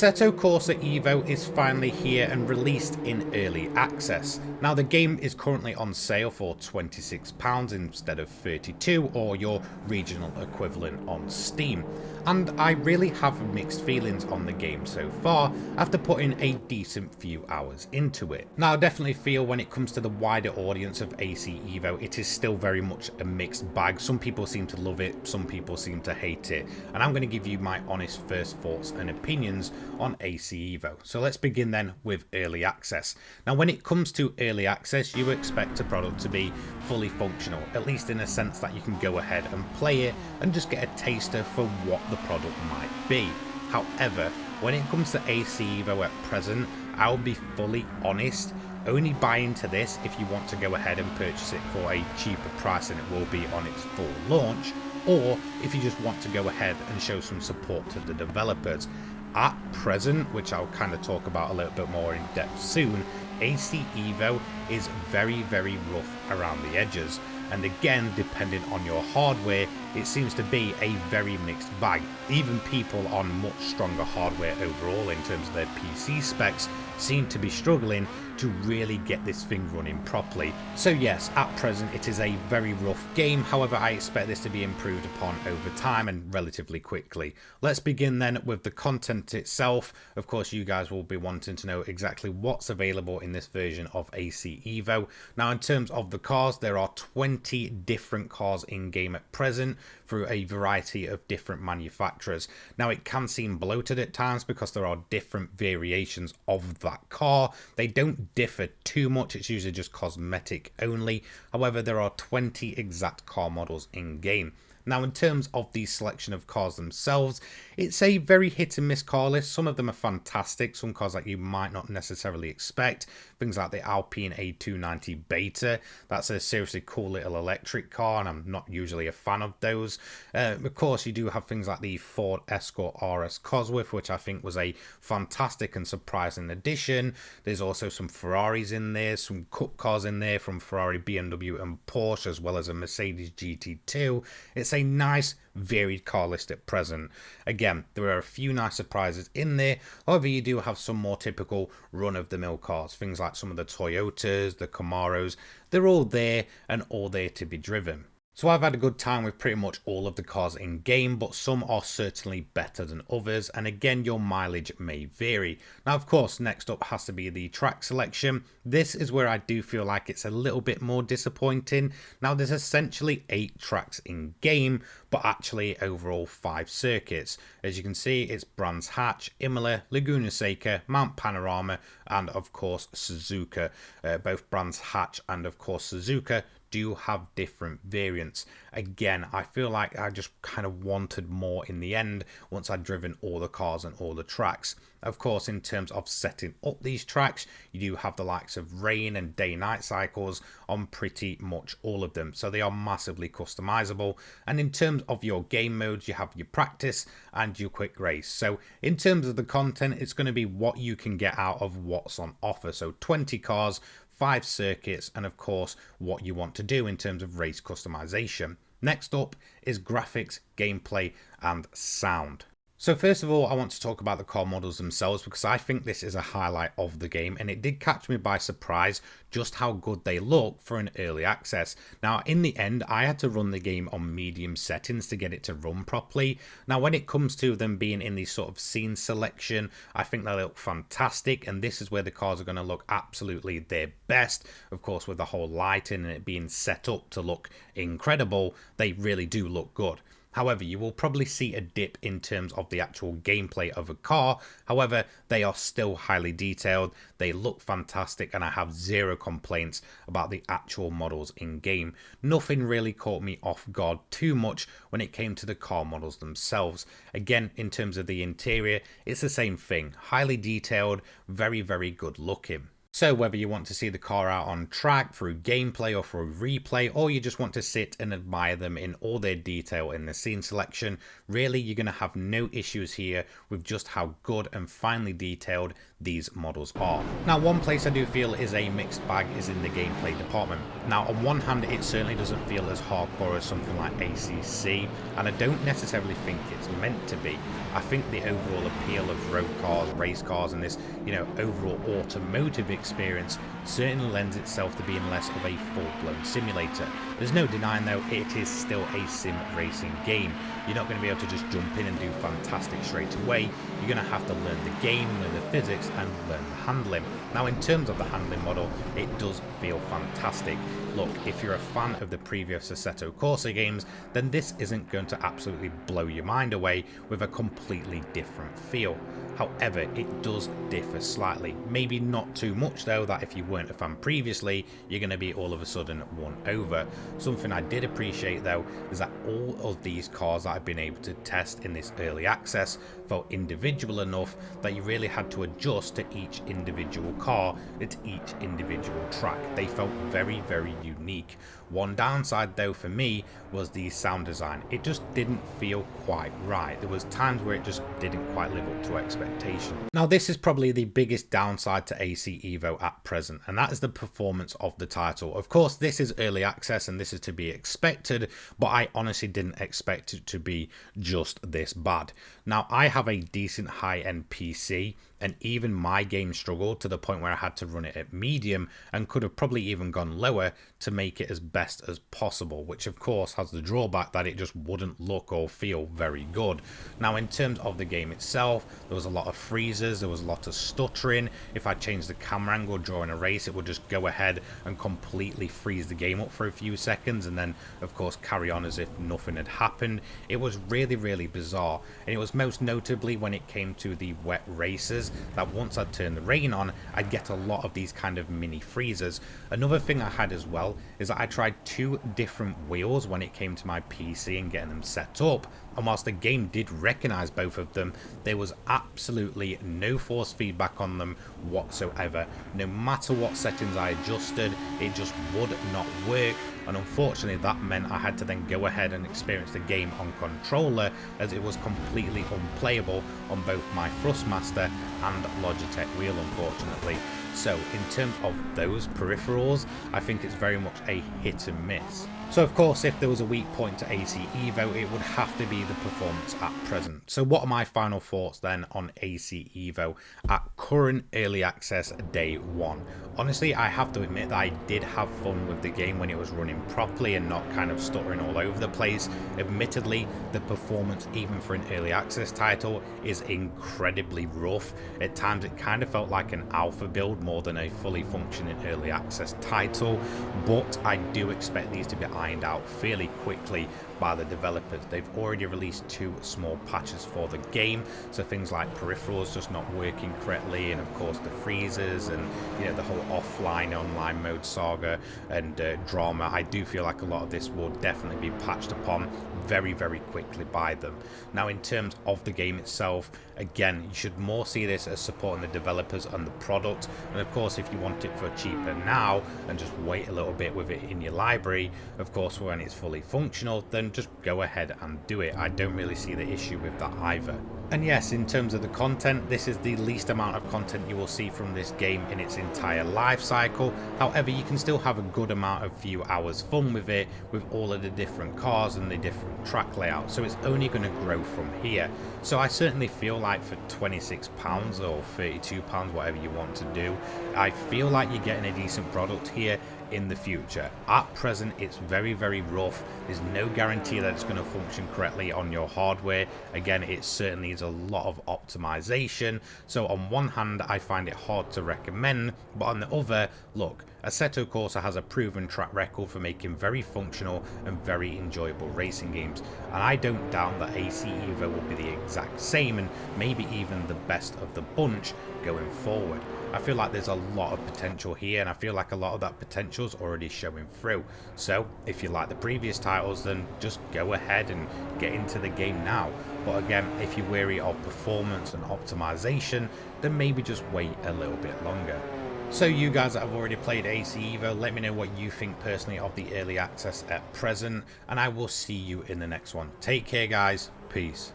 Assetto Corsa EVO is finally here and released in early access. Now the game is currently on sale for £26 instead of £32 or your regional equivalent on Steam. And I really have mixed feelings on the game so far after putting a decent few hours into it. Now I definitely feel when it comes to the wider audience of AC Evo it is still very much a mixed bag. Some people seem to love it, some people seem to hate it, and I'm going to give you my honest first thoughts and opinions on AC Evo. So let's begin then with early access. Now when it comes to early access you expect a product to be fully functional, at least in a sense that you can go ahead and play it and just get a taster for what the product might be. However, when it comes to AC Evo at present, I'll be fully honest, only buy into this if you want to go ahead and purchase it for a cheaper price than it will be on its full launch, or if you just want to go ahead and show some support to the developers. At present, which I'll kind of talk about a little bit more in depth soon, AC Evo is very rough around the edges, and again, depending on your hardware, it seems to be a very mixed bag. Even people on much stronger hardware overall in terms of their PC specs seem to be struggling to really get this thing running properly. So yes, at present it is a very rough game, however I expect this to be improved upon over time and relatively quickly. Let's begin then with the content itself. Of course you guys will be wanting to know exactly what's available in this version of AC Evo. Now in terms of the cars, there are 20 different cars in game at present through a variety of different manufacturers. Now it can seem bloated at times because there are different variations of that car. They don't differ too much, it's usually just cosmetic only. However, there are 20 exact car models in game. Now in terms of the selection of cars themselves, it's a very hit and miss car list. Some of them are fantastic, some cars that you might not necessarily expect. Things like the Alpine A290 Beta, that's a seriously cool little electric car and I'm not usually a fan of those. Of course you do have things like the Ford Escort RS Cosworth, which I think was a fantastic and surprising addition. There's also some Ferraris in there, some cup cars in there from Ferrari, BMW and Porsche, as well as a Mercedes GT2. It's a nice varied car list at present. Again, there are a few nice surprises in there, however you do have some more typical run-of-the-mill cars, things like some of the Toyotas, the Camaros. They're all there and all there to be driven. So I've had a good time with pretty much all of the cars in game, but some are certainly better than others, and again your mileage may vary. Now of course next up has to be the track selection. This is where I do feel like it's a little bit more disappointing. Now there's essentially 8 tracks in game, but actually overall 5 circuits. As you can see, it's Brands Hatch, Imola, Laguna Seca, Mount Panorama, and of course Suzuka. Both Brands Hatch and of course Suzuka do have different variants. Again, I feel like I just kind of wanted more in the end once I'd driven all the cars and all the tracks. Of course, in terms of setting up these tracks, you do have the likes of rain and day-night cycles on pretty much all of them, so they are massively customizable. And in terms of your game modes, you have your practice and your quick race. So in terms of the content, it's going to be what you can get out of what's on offer. So 20 cars, 5 circuits, and of course what you want to do in terms of race customization. Next up is graphics, gameplay and sound. So first of all, I want to talk about the car models themselves because I think this is a highlight of the game and it did catch me by surprise just how good they look for an early access. Now in the end, I had to run the game on medium settings to get it to run properly. Now when it comes to them being in the sort of scene selection, I think they look fantastic, and this is where the cars are going to look absolutely their best. Of course, with the whole lighting and it being set up to look incredible, they really do look good. However, you will probably see a dip in terms of the actual gameplay of a car. However, they are still highly detailed, they look fantastic, and I have zero complaints about the actual models in game. Nothing really caught me off guard too much when it came to the car models themselves. Again, in terms of the interior, it's the same thing. Highly detailed, very good looking. So whether you want to see the car out on track, through gameplay or through replay, or you just want to sit and admire them in all their detail in the scene selection, really you're going to have no issues here with just how good and finely detailed these models are. Now, one place I do feel is a mixed bag is in the gameplay department. Now, on one hand, it certainly doesn't feel as hardcore as something like ACC, and I don't necessarily think it's meant to be. I think the overall appeal of road cars, race cars, and this, overall automotive experience certainly lends itself to being less of a full-blown simulator. There's no denying though, it is still a sim racing game. You're not going to be able to just jump in and do fantastic straight away. You're going to have to learn the game, learn the physics, and learn the handling. Now, in terms of the handling model, it does feel fantastic. Look, if you're a fan of the previous Assetto Corsa games, then this isn't going to absolutely blow your mind away with a completely different feel. However, it does differ slightly. Maybe not too much though, that if you weren't a fan previously, you're going to be all of a sudden won over. Something I did appreciate though is that all of these cars that I've been able to test in this early access felt individual enough that you really had to adjust to each individual car at each individual track. They felt very, very unique. One downside though for me was the sound design. It just didn't feel quite right. There was times where it just didn't quite live up to expectation. Now, this is probably the biggest downside to AC Evo at present, and that is the performance of the title. Of course, this is early access and this is to be expected, but I honestly didn't expect it to be just this bad. Now, I have a decent high-end PC, and even my game struggled to the point where I had to run it at medium and could have probably even gone lower to make it as best as possible, which of course has the drawback that it just wouldn't look or feel very good. Now, in terms of the game itself, there was a lot of freezes, there was a lot of stuttering. If I changed the camera angle during a race, it would just go ahead and completely freeze the game up for a few seconds and then of course carry on as if nothing had happened. It was really, really bizarre, and it was most notably when it came to the wet races that once I'd turned the rain on, I'd get a lot of these kind of mini freezers. Another thing I had as well is that I tried 2 different wheels when it came to my PC and getting them set up, and whilst the game did recognize both of them, there was absolutely no force feedback on them whatsoever. No matter what settings I adjusted, it just would not work, and unfortunately that meant I had to then go ahead and experience the game on controller, as it was completely unplayable on both my Thrustmaster and Logitech wheel, unfortunately. So in terms of those peripherals, I think it's very much a hit and miss. So of course, if there was a weak point to AC Evo, it would have to be the performance at present. So what are my final thoughts then on AC Evo at current early access day 1? Honestly, I have to admit that I did have fun with the game when it was running properly and not kind of stuttering all over the place. Admittedly, the performance even for an early access title is incredibly rough. At times it kind of felt like an alpha build more than a fully functioning early access title, but I do expect these to be ironed out fairly quickly by the developers. They've already released 2 small patches for the game, so things like peripherals just not working correctly, and of course the freezes and the whole offline online mode saga and drama. I do feel like a lot of this will definitely be patched upon very, very quickly by them. Now, in terms of the game itself, again, you should more see this as supporting the developers and the product, and of course if you want it for cheaper now and just wait a little bit with it in your library, of course when it's fully functional, then just go ahead and do it. I don't really see the issue with that either. And yes, in terms of the content, this is the least amount of content you will see from this game in its entire life cycle. However, you can still have a good amount of few hours fun with it, with all of the different cars and the different track layouts, so it's only going to grow from here. So I certainly feel like for £26 or £32, whatever you want to do, I feel like you're getting a decent product here in the future. At present, it's very, very rough. There's no guarantee that it's going to function correctly on your hardware. Again, it certainly needs a lot of optimization. So on one hand, I find it hard to recommend, but on the other, look, Assetto Corsa has a proven track record for making very functional and very enjoyable racing games, and I don't doubt that AC Evo will be the exact same, and maybe even the best of the bunch going forward. I feel like there's a lot of potential here, and I feel like a lot of that potential is already showing through. So if you like the previous titles, then just go ahead and get into the game now. But again, if you're weary of performance and optimization, then maybe just wait a little bit longer. So you guys that have already played AC Evo, let me know what you think personally of the early access at present, and I will see you in the next one. Take care guys, peace.